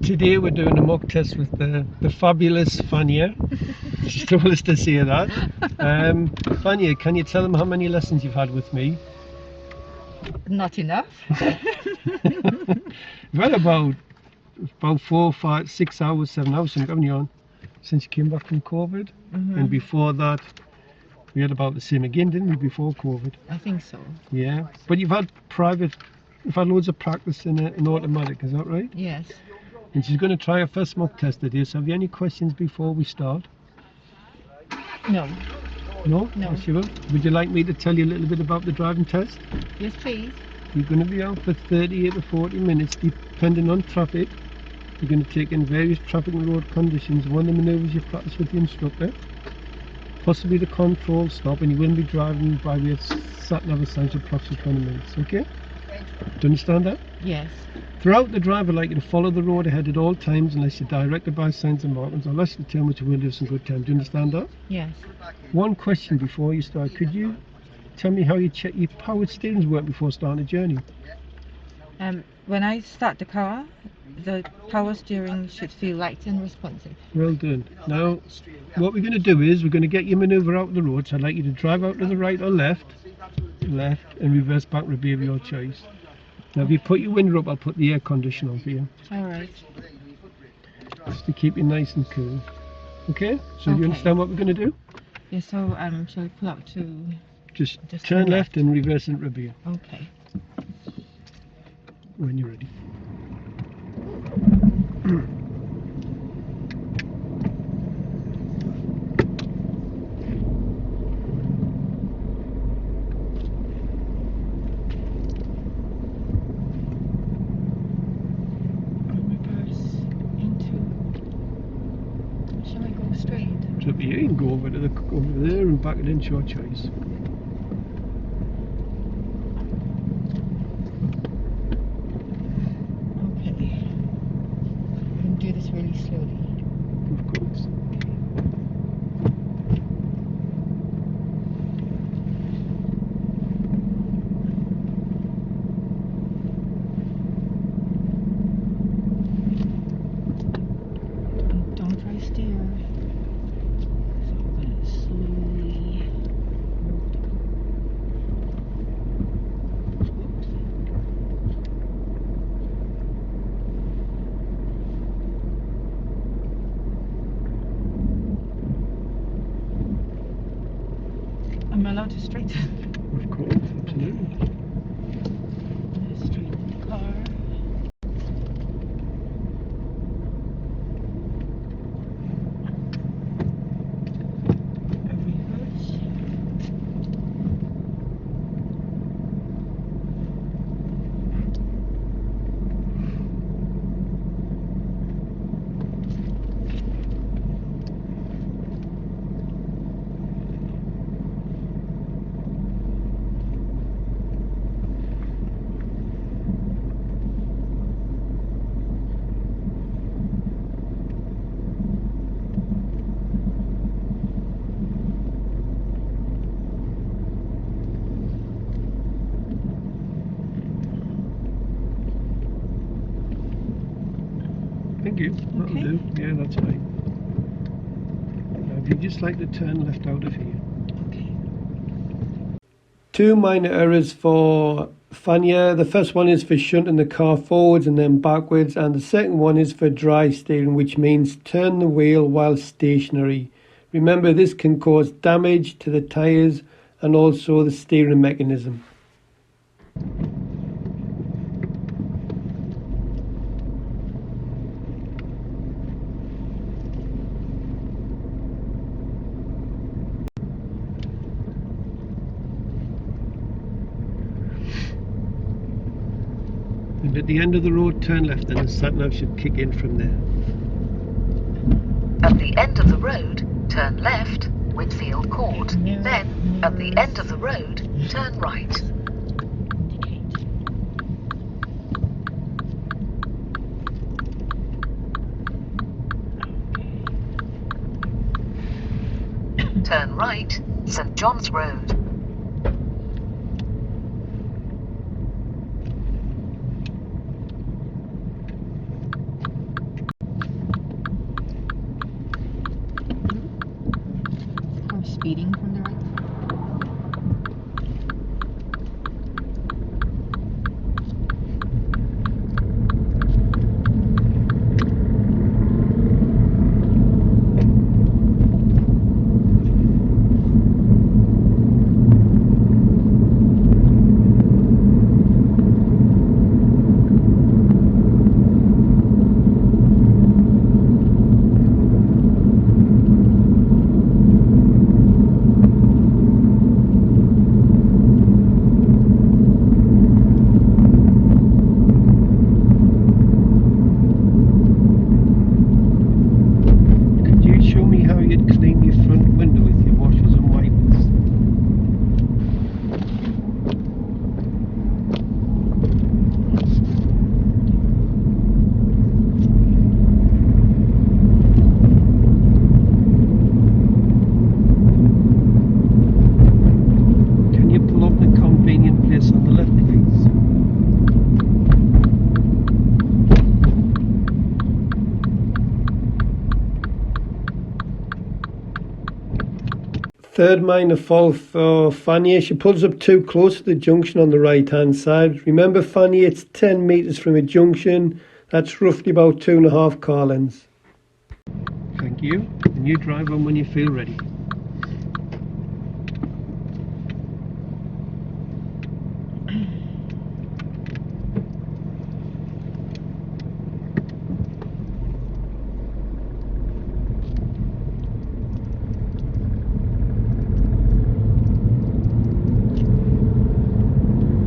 Today we're doing a mock test with the fabulous Fania. She told us to say that. Fania, can you tell them how many lessons you've had with me? Not enough. We've had about 4, 5, 6 hours, 7 hours, haven't you, on since you came back from COVID? And before that, we had about the same again, didn't we, before COVID? I think so. Yeah, but you've had loads of practice in an automatic, is that right? Yes. And she's going to try her first mock test today, so have you any questions before we start? No. No? No. Yes, you will. Would you like me to tell you a little bit about the driving test? Yes, please. You're going to be out for 38 to 40 minutes, depending on traffic. You're going to take in various traffic and road conditions, one of the manoeuvres you practice with the instructor, possibly the control stop, and you will be driving by way of sat-nav signs for approximately 20 minutes, okay? Do you understand that? Yes. Throughout the drive, I'd like you to follow the road ahead at all times unless you're directed by signs and markings, unless you determine which will have some good time. Do you understand that? Yes. One question before you start. Could you tell me how you check your powered steerings work before starting a journey? When I start the car, the power steering should feel light and responsive. Well done. Now, what we're going to do is we're going to get your manoeuvre out of the road. So I'd like you to drive out to the right or left, and reverse back, rear, your choice. Now, if you put your window up, I'll put the air conditioner on for you. All right. Just to keep you nice and cool. Okay? So Okay. you understand what we're going to do? Yeah, so shall I pull out to... Just turn left and reverse and rear Okay. when you're ready. Shall I go straight? So you can go over there and back it into your choice. Okay. I'm going to do this really slowly. Of course. Don't try to steer. So I'm going to slowly... Am I allowed to straighten? Of course, absolutely. Let's straighten the car. A reverse. Thank you. That'll Okay. do. Yeah, that's fine. Now, if you just like to turn left out of here. Okay. Two minor errors for Fania. The first one is for shunting the car forwards and then backwards, and the second one is for dry steering, which means turn the wheel while stationary. Remember, this can cause damage to the tyres and also the steering mechanism. And at the end of the road, turn left, and the sat-nav should kick in from there. At the end of the road, turn left, Whitfield Court. Then, at the end of the road, turn right. Indicate. Turn right, St. John's Road. speeding from the right. Third minor fault for Fania. She pulls up too close to the junction on the right hand side. Remember, Fania, it's 10 metres from a junction. That's roughly about 2.5 car lengths. Thank you. And you drive on when you feel ready.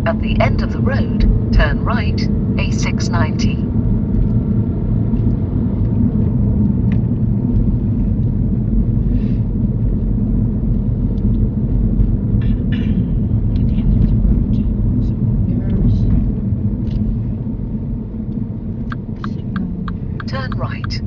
At the end of the road, turn right, A690. Turn right.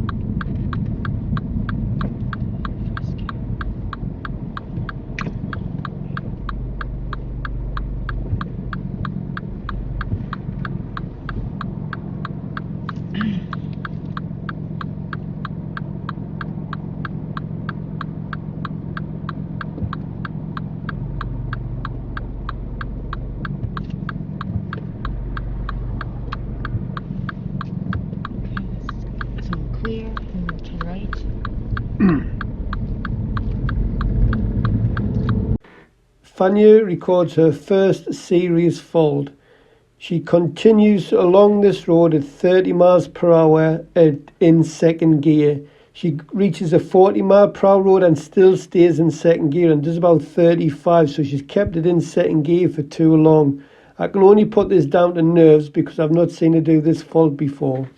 Clear, move to right. Fania records her first serious fault. She continues along this road at 30 miles per hour in second gear. She reaches a 40 mile per hour road and still stays in second gear and does about 35, so she's kept it in second gear for too long. I can only put this down to nerves because I've not seen her do this fault before.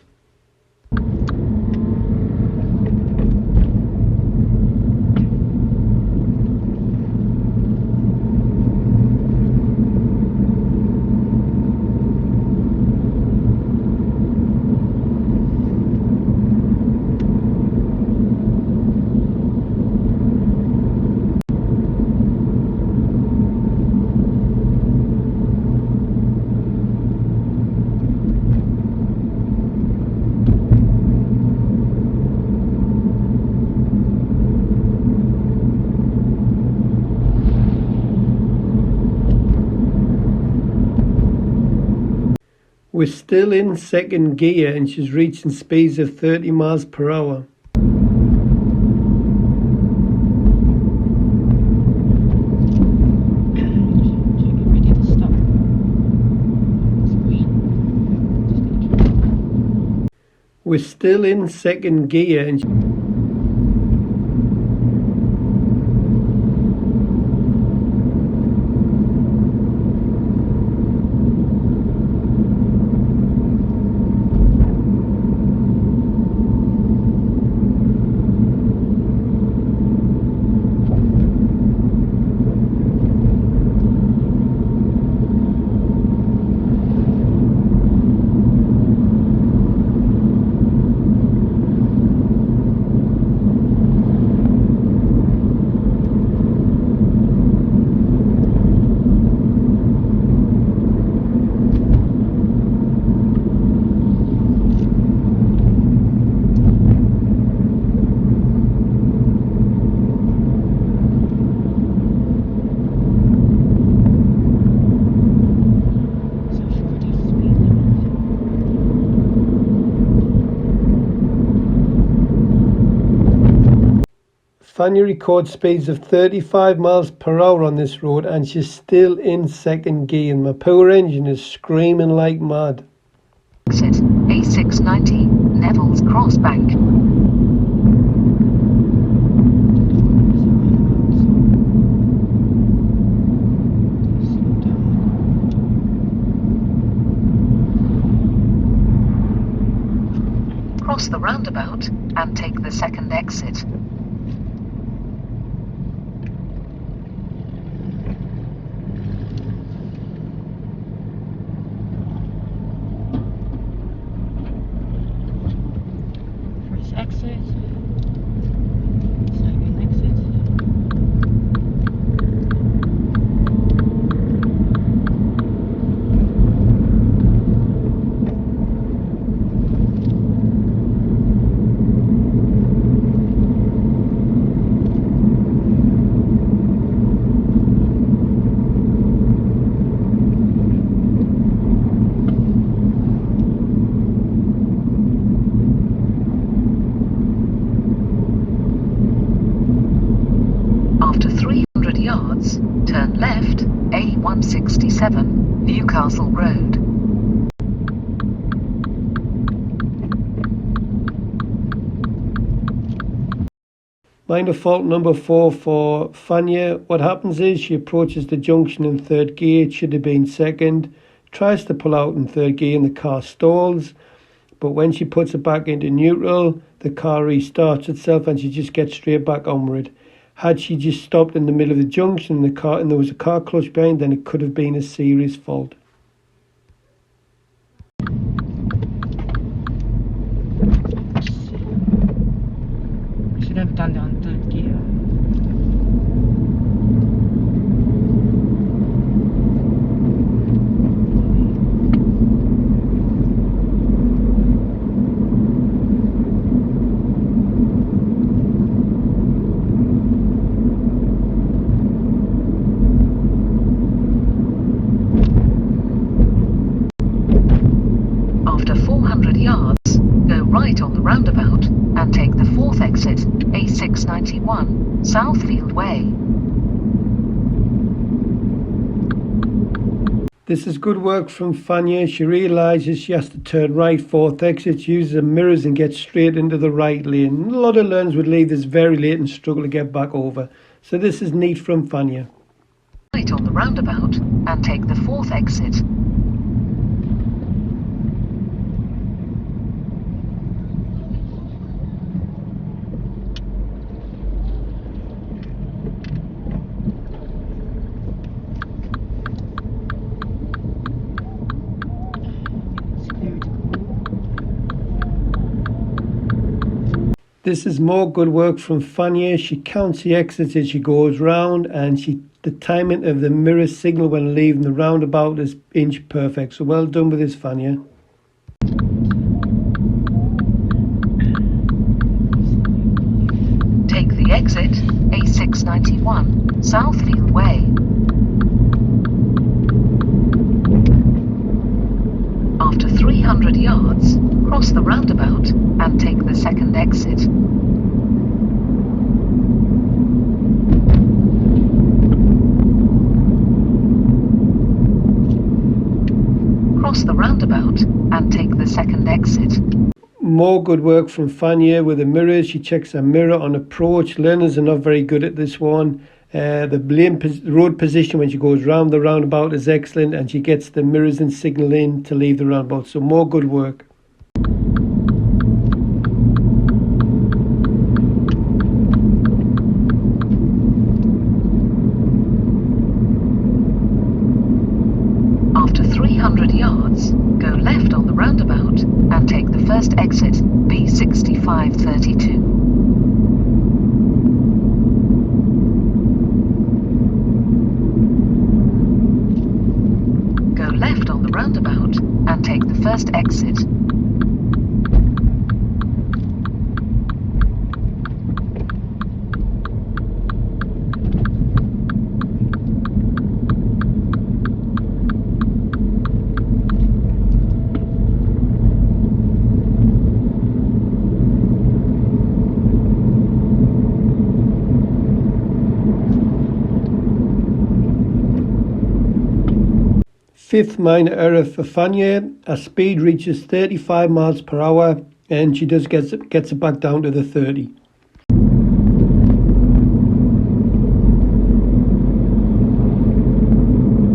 We're still in second gear and she's reaching speeds of 30 miles per hour. We're still in second gear and Fania records speeds of 35 miles per hour on this road and she's still in second gear. My power engine is screaming like mad. Exit A690, Neville's Crossbank. Cross the roundabout and take the second exit. First exit. Second exit. After 300 yards, turn left, A167, Newcastle Road. Minor fault number 4 for Fania. What happens is she approaches the junction in third gear. It should have been second. Tries to pull out in third gear and the car stalls. But when she puts it back into neutral, the car restarts itself and she just gets straight back onward. Had she just stopped in the middle of the junction and there was a car clutch behind, then it could have been a serious fault. Should have done it on third gear. After 400 yards, go right on the roundabout and take the fourth exit, A691, Southfield Way. This is good work from Fania. She realises she has to turn right fourth exit, uses her mirrors and gets straight into the right lane. A lot of learners would leave this very late and struggle to get back over. So this is neat from Fania. Right on the roundabout and take the fourth exit. This is more good work from Fania. She counts the exits as she goes round and the timing of the mirror signal when leaving the roundabout is inch perfect. So well done with this, Fania. Take the exit, A691, Southfield Way. After 300 yards, cross the roundabout and take the second exit. Cross the roundabout and take the second exit. More good work from Fania with the mirrors. She checks her mirror on approach. Learners are not very good at this one. The road position when she goes round the roundabout is excellent and she gets the mirrors and signal in to leave the roundabout. So more good work. After 300 yards, go left on the roundabout and take the first exit, B6532. Go left on the roundabout and take the first exit. Fifth minor error for Fania. Her speed reaches 35 miles per hour and she gets it back down to the 30.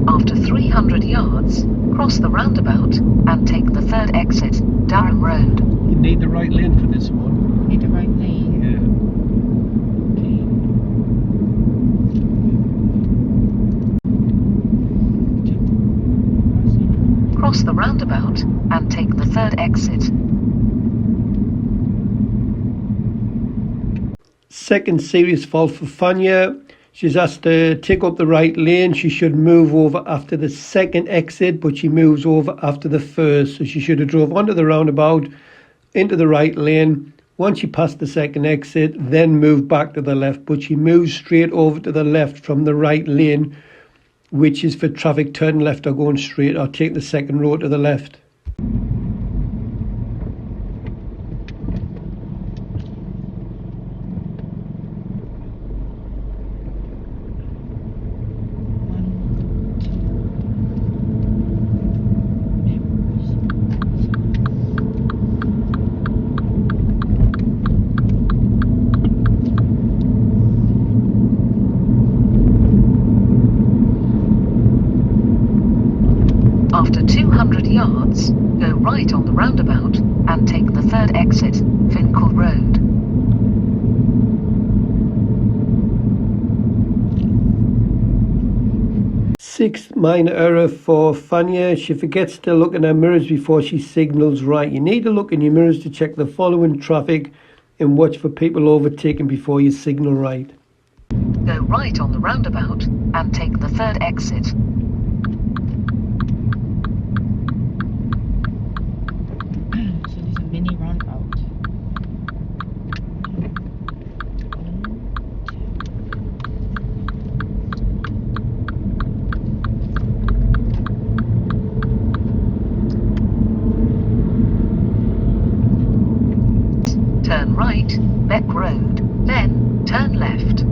After 300 yards, cross the roundabout and take the third exit, Durham Road. You need the right lane for this one. Need the right lane. Yeah. Cross the roundabout and take the third exit. Second serious fault for Fania. She's asked to take up the right lane. She should move over after the second exit, but she moves over after the first. So she should have drove onto the roundabout, into the right lane. Once she passed the second exit, then moved back to the left. But she moves straight over to the left from the right lane, which is for traffic turning left or going straight, or take the second road to the left. After 200 yards, go right on the roundabout and take the third exit, Finkel Road. Sixth minor error for Fania. She forgets to look in her mirrors before she signals right. You need to look in your mirrors to check the following traffic and watch for people overtaking before you signal right. Go right on the roundabout and take the third exit. So there's a mini roundabout. Turn right, Beck Road, then turn left.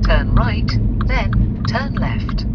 Turn right, then turn left.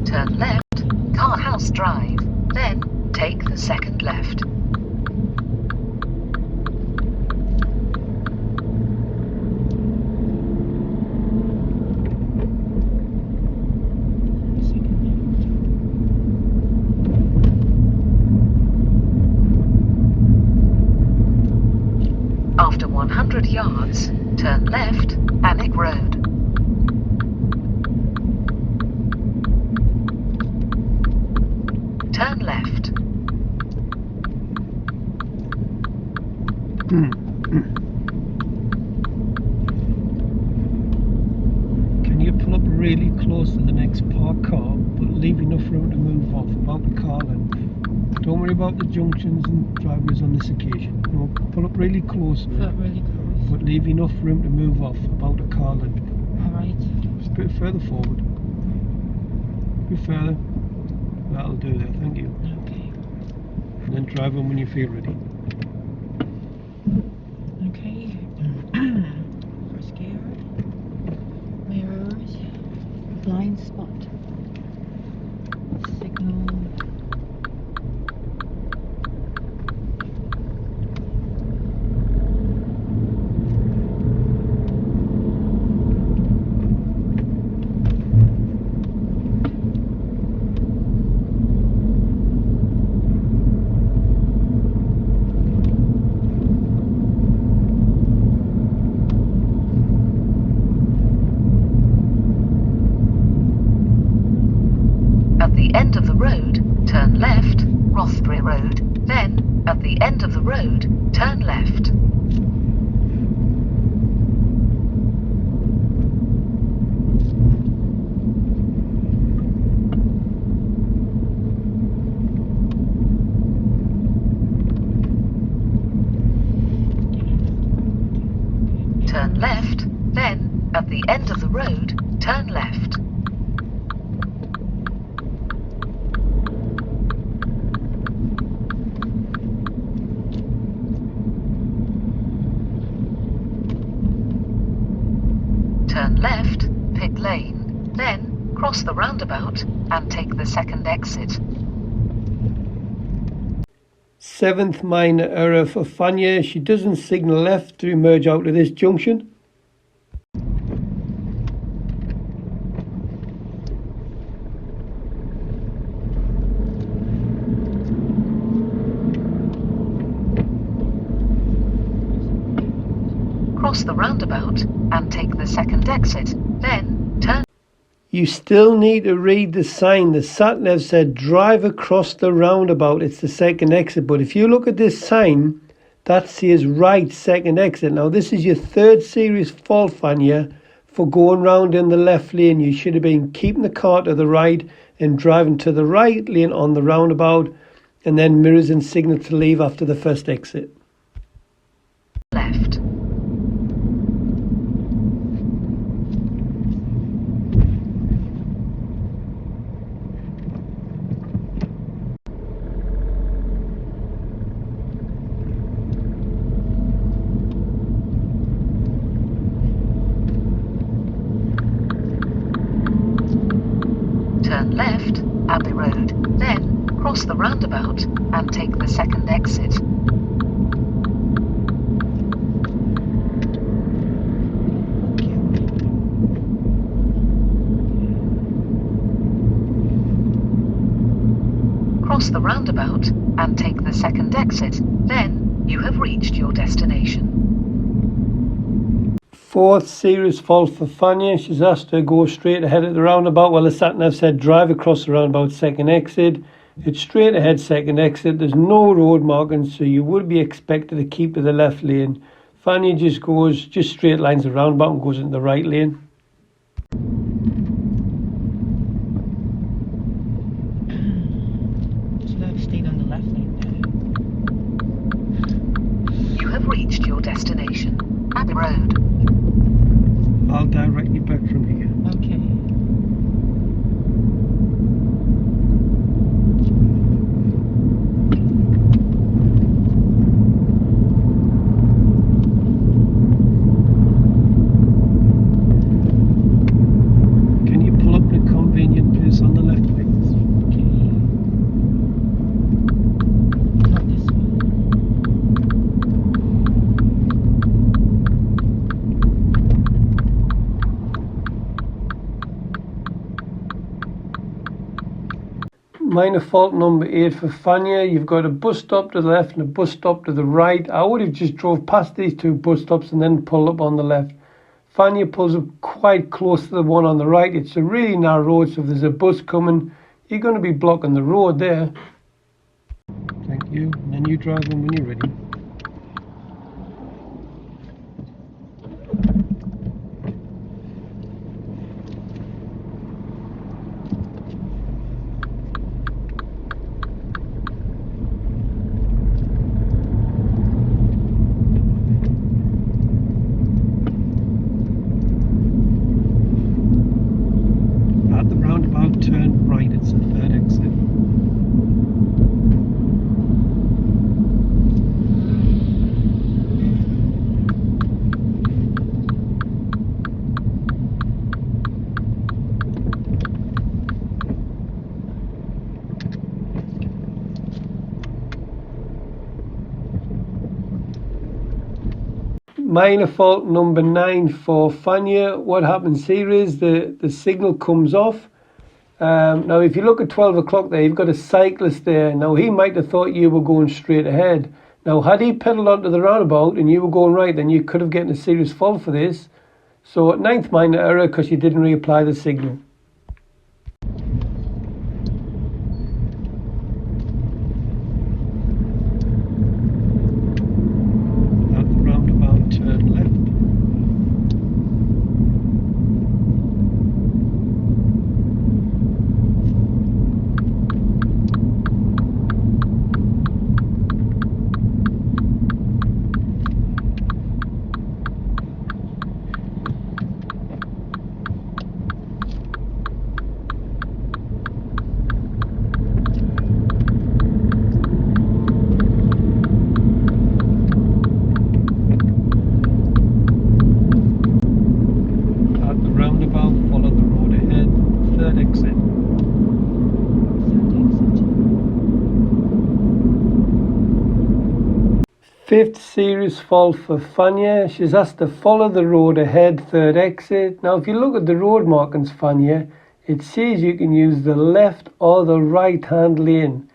Turn left, Car House Drive, then take the second left. After 100 yards, turn left, Alec Road. Turn left. Can you pull up really close to the next parked car, but leave enough room to move off about the car length? Don't worry about the junctions and driveways on this occasion. No, pull up really close to it, Really close. but leave enough room to move off about the car length. Alright. Just a bit further forward. A bit further. That'll do there, thank you. Okay. And then drive on when you feel ready. Okay. First gear. Mirrors. Blind spot. Signal. of the road, turn left. Turn left, then, at the end of the road, turn left. Turn left, pit lane, then cross the roundabout and take the second exit. 7th minor error for Fania. She doesn't signal left to emerge out of this junction. Cross the roundabout and take the second exit, then turn. You still need to read the sign. The sat-nav said drive across the roundabout. It's the second exit. But if you look at this sign, that says right second exit. Now this is your third series fault, Fania, for going round in the left lane. You should have been keeping the car to the right and driving to the right lane on the roundabout, and then mirrors and signal to leave after the first exit. Left. Turn left at the road, then cross the roundabout and take the second exit. Cross the roundabout and take the second exit, then you have reached your destination. 4th series fault for Fania. She's asked to go straight ahead at the roundabout. Well, the sat-nav said drive across the roundabout second exit. It's straight ahead second exit. There's no road markings, so you would be expected to keep to the left lane. Fania just straight lines the roundabout and goes into the right lane. Should I have stayed on the left lane there? You have reached your destination. Abbey Road. I'll direct you back from here. Okay. Can you pull up in a convenient place on the left, please? Not this one. Minor fault number 8 for Fania. You've got a bus stop to the left and a bus stop to the right. I would have just drove past these two bus stops and then pulled up on the left. Fania pulls up quite close to the one on the right. It's a really narrow road, so if there's a bus coming, you're going to be blocking the road there. Thank you. And then you drive in when you're ready. Turn right, it's the third exit. Minor fault number 9 for Fania. What happens here is the signal comes off. Now if you look at 12 o'clock there, you've got a cyclist there. Now he might have thought you were going straight ahead. Now had he pedalled onto the roundabout and you were going right, then you could have gotten a serious fault for this. So 9th minor error because you didn't reapply the signal. Fifth serious fault for Fania. She's asked to follow the road ahead, third exit. Now, if you look at the road markings, Fania, it says you can use the left or the right hand lane.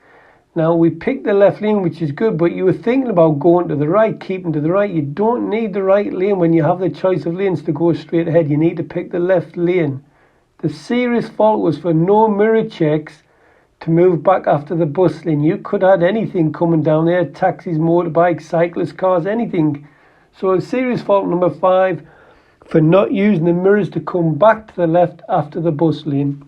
Now, we picked the left lane, which is good, but you were thinking about going to the right, keeping to the right. You don't need the right lane when you have the choice of lanes to go straight ahead. You need to pick the left lane. The serious fault was for no mirror checks to move back after the bus lane. You could have had anything coming down there, taxis, motorbikes, cyclists, cars, anything. So serious fault number 5 for not using the mirrors to come back to the left after the bus lane.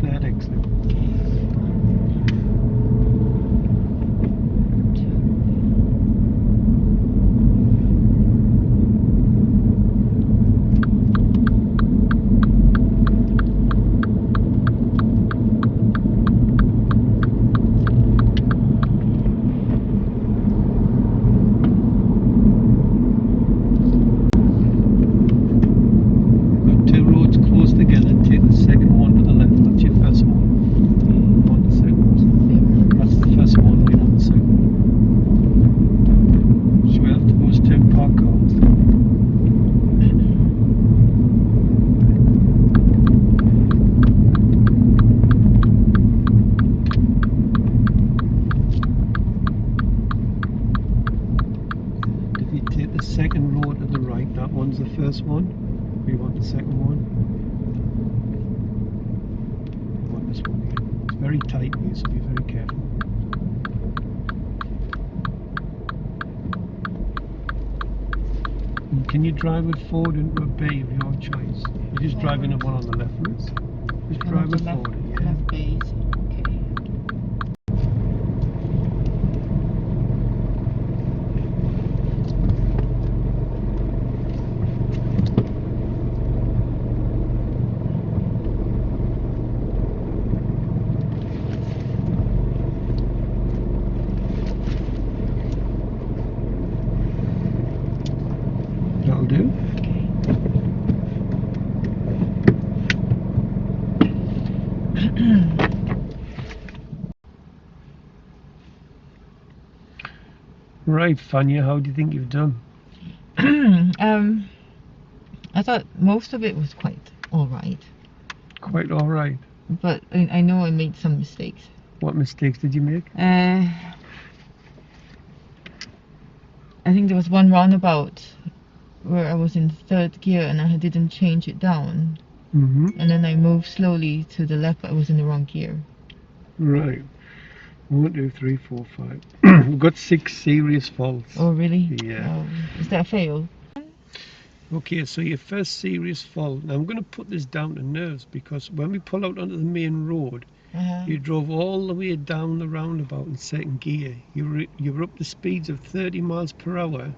Third exit. Got two roads close together. Take the second one to the left. That's your first one. You want the second one. That's the first one. You want the second one. So we have to go to park cars. If you take the second road to the right, that one's the first one. We want the second one. We want this one here. It's very tight here, so be very careful. And can you drive it forward into a bay of your choice? You're just driving the one on the left, Liz. Just drive it forward, yeah. Left base. Okay. That'll do. Right, Fania, how do you think you've done? I thought most of it was quite alright, Quite alright. but I know I made some mistakes. What mistakes did you make? I think there was one roundabout where I was in third gear and I didn't change it down, Mm-hmm. and then I moved slowly to the left, but I was in the wrong gear. Right. 1, 2, 3, 4, 5. We've got 6 serious faults. Oh really? Yeah. Is that a fail? Okay, so your first serious fault. Now I'm going to put this down to nerves because when we pull out onto the main road, you drove all the way down the roundabout in second gear. You were up to speeds of 30 miles per hour,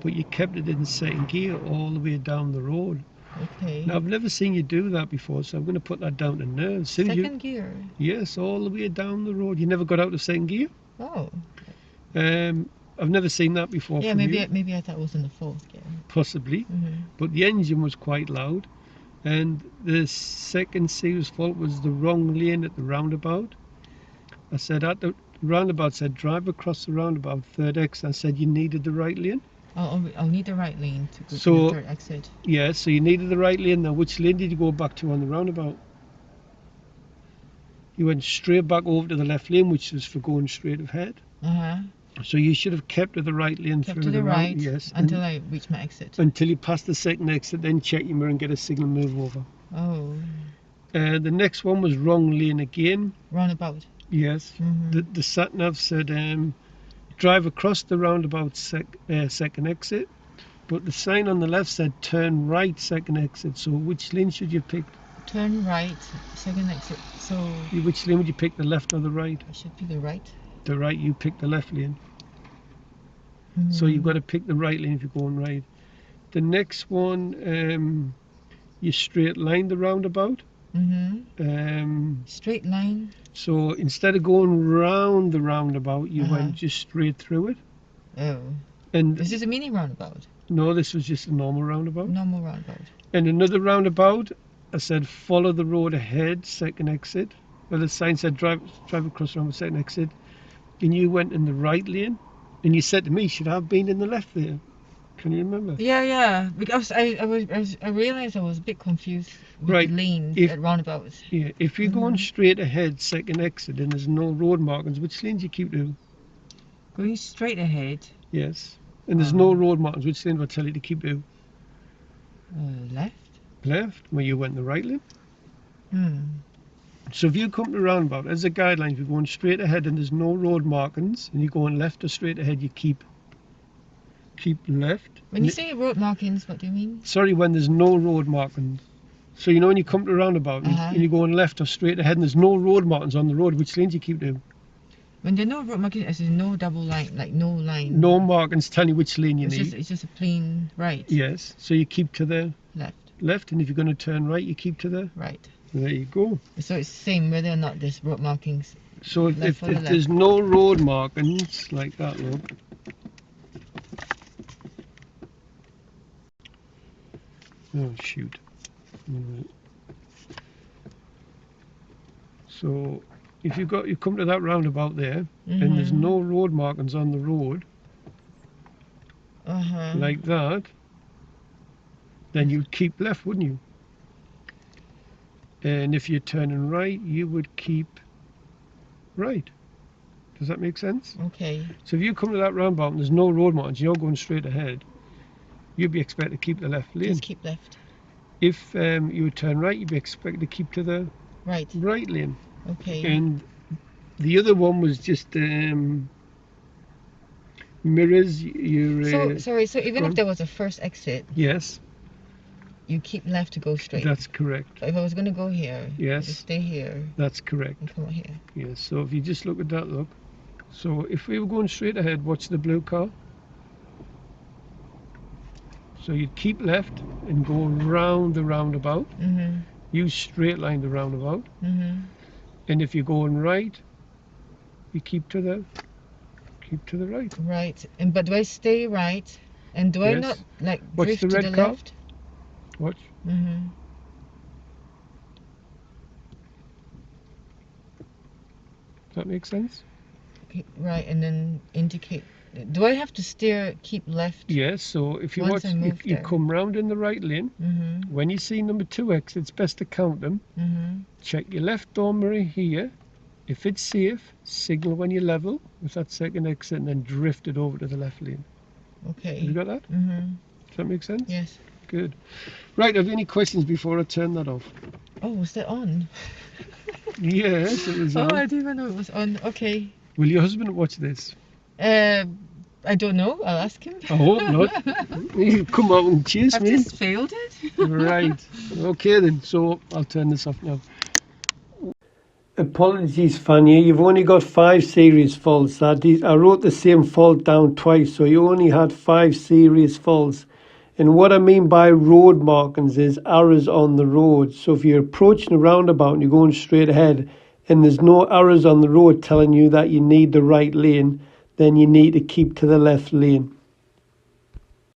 but you kept it in second gear all the way down the road. Okay. Now I've never seen you do that before, so I'm going to put that down to nerves. Soon as Second gear. Yes, all the way down the road. You never got out of second gear? Oh. I've never seen that before. Yeah, from maybe you. maybe I thought it was in the fourth gear. Possibly, but the engine was quite loud. And the second serious fault was the wrong lane at the roundabout. I said at the roundabout, said drive across the roundabout, third exit. I said you needed the right lane. I'll need the right lane to go So- to the third exit. Yeah, so you needed the right lane. Now, which lane did you go back to on the roundabout? You went straight back over to the left lane, which was for going straight ahead. So you should have kept to the right lane Kept through to the round- right yes, until I reach my exit. until you pass the second exit, then check your mirror and get a signal move over. Oh, The next one was wrong lane again. roundabout. Yes. The sat nav said drive across the roundabout second exit, but the sign on the left said turn right second exit. So which lane should you pick? Turn right, second exit. So Which lane would you pick, the left or the right? I should pick the right. The right, you pick the left lane. So you've got to pick the right lane if you're going right. The next one, you straight line the roundabout. Straight line. So instead of going round the roundabout, you Uh-huh. went just straight through it. Oh. And Is this a mini roundabout? no, this was just a normal roundabout. Normal roundabout. And another roundabout, I said follow the road ahead, second exit. Well, the sign said drive across roundabout, second exit. And you went in the right lane. And you said to me, should I have been in the left there? Can you remember? Yeah. Because I realized I was a bit confused with Right. the lanes If- at roundabouts. Yeah, if you're going straight ahead, second exit, and there's no road markings, which lane do you keep to? Going straight ahead. Yes. And there's no road markings, which lane do I tell you to keep to? Left. Left, where you went in the right lane. Hmm. So if you come to the roundabout, as a guideline, if you're going straight ahead and there's no road markings, and you're going left or straight ahead, you keep left. When you say road markings, what do you mean? Sorry, when there's no road markings. So you know when you come to the roundabout and you're going left or straight ahead and there's no road markings on the road, which lane do you keep to? When there are no road markings, as in no double line, like no line. No markings telling you which lane you need. It's just a plain right. Yes, so you keep to the Left. and if you're going to turn right, you keep to the Right. There you go. So it's the same whether or not there's road markings. So Left if or the there's no road markings like that, look. Oh shoot. Right. So if you come to that roundabout there and there's no road markings on the road like that, then you'd keep left, wouldn't you? And if you're turning right, you would keep right. Does that make sense? Okay. So if you come to that roundabout and there's no road markings, you're going straight ahead, you'd be expected to keep the left lane. Just keep left. If you would turn right, you'd be expected to keep to the Right. right lane. Okay. And the other one was just mirrors your... So even if there was a first exit, Yes, you keep left to go straight. that's correct. But if I was going to go here, Yes. just stay here That's correct. and come out here. Yes, so if you just look at that, look. So if we were going straight ahead, watch the blue car. So you'd keep left and go round the roundabout. You straight line the roundabout. And if you're going right, you keep to the right. Right. But do I stay right? And do I Yes. not like Watch drift the to red the car. left? Watch. Mm-hmm. Does that make sense? Right, and then indicate. Do I have to steer, keep left? Yes, so if you Once watch, I move if you there. come round in the right lane, Mm-hmm. when you see number 2X, it's best to count them. Mm-hmm. Check your left door mirror here. If it's safe, signal when you're level with that second exit and then drift it over to the left lane. Okay. Have you got that? Mm-hmm. Does that make sense? Yes. Good. Right, have you any questions before I turn that off? Oh, was that on? Yes, it was Oh, on. I didn't even know it was on. Okay. Will your husband watch this? I don't know. I'll ask him. I hope not. You come out and chase I've me. just failed it. Right. Okay then, so I'll turn this off now. Apologies, Fania. You've only got 5 serious faults. I wrote the same fault down twice, so you only had 5 serious faults. And what I mean by road markings is arrows on the road. So if you're approaching a roundabout and you're going straight ahead and there's no arrows on the road telling you that you need the right lane, then you need to keep to the left lane.